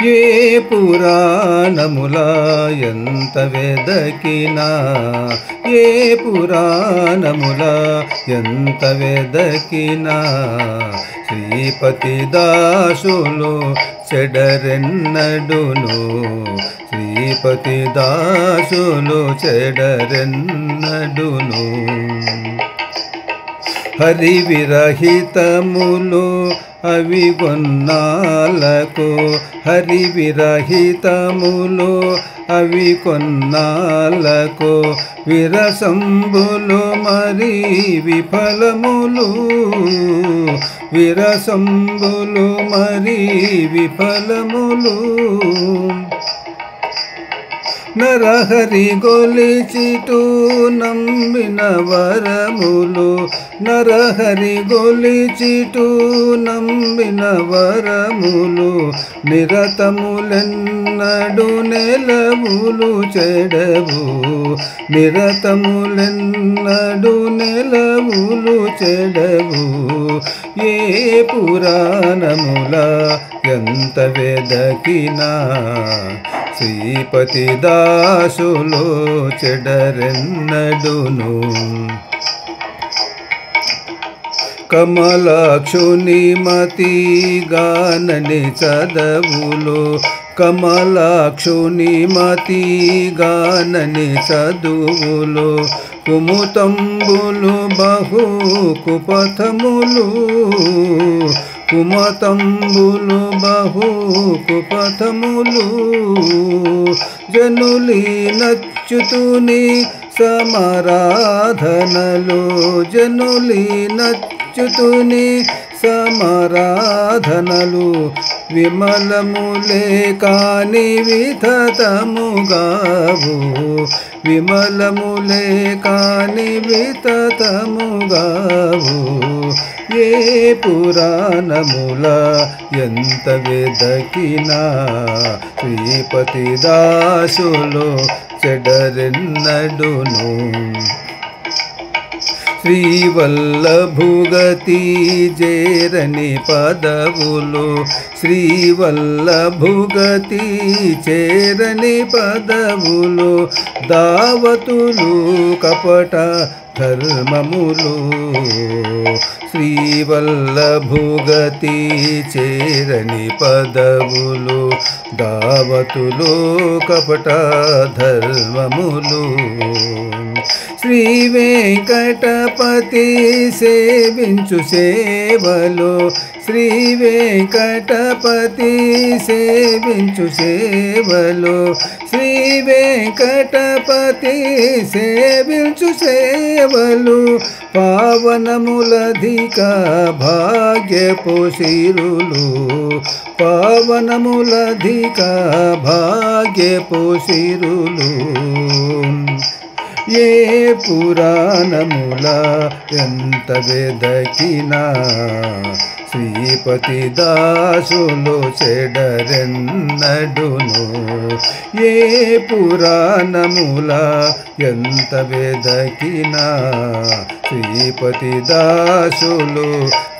ఏ పురాణముల ఎంత వెదకినా, ఏ పురాణముల ఎంత వెదకినా, శ్రీపతి దాసులు చెడరెన్నడును, శ్రీపతి దాసులు చెడరెన్నడును. హరి విరహితములు అవి కొన్నాళ్ళకు, హరి విరహితములు అవి కొన్నాళ్ళకు, విరసంబులు మరి విఫలములు, విరసంబులు మరి విఫలములు. నరహరి గొలిచితూ నమ్మిన వరములు, నరహరి గొలిచితూ నమ్మిన వరములు, నిరతములెన్నడు నెలవులు చెడవు, నిరతములెన్నడు నెలవులు చెడవు. ఏ పురాణముల ఎంత వెదకినా, శ్రీపతి దాసులు చెడరెన్నడును. కమలాక్షుని మతి గానని చదవులు, కమలాక్షుని మతి గానని చదువులు, కుముతంబులు బహు కుపథములు, కుమతంబులు బహు కుపథములు. జనులి నచ్చుతుని సమరాధనలు, జనులి నచ్చుతుని సమరాధనలు, విమలములే కాని వితతముగావు, విమలములే కాని వితతముగావు. ఏ పురాణముల ఎంత వెదకినా, శ్రీపతి దాసులు చెడరెన్నడును. శ్రీవల్లభుగతి చేరని పదవులు, శ్రీవల్లభుగతి చేరని పదవులు, దావతులు కపట ధర్మములు, శ్రీవల్లభుగతి చేరని పదవులు, దావతులు కపట ధర్మములు. శ్రీ వెంకటపతి సేవించు సేవలు, శ్రీ వెంకటపతి సేవించు సేవలు, శ్రీ వెంకటపతి సేవించు సేవలు, పావనములధిక భాగ్యపు సిరులు, పావనములధిక భాగ్యపు సిరులు. ఏ పురాణముల ఎంత వెదకినా, శ్రీపతి దాసులు చెడరెన్నడును. ఏ పురాణముల ఎంత వెదకినా, శ్రీపతి దాసులు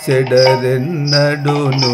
చెడరెన్నడును.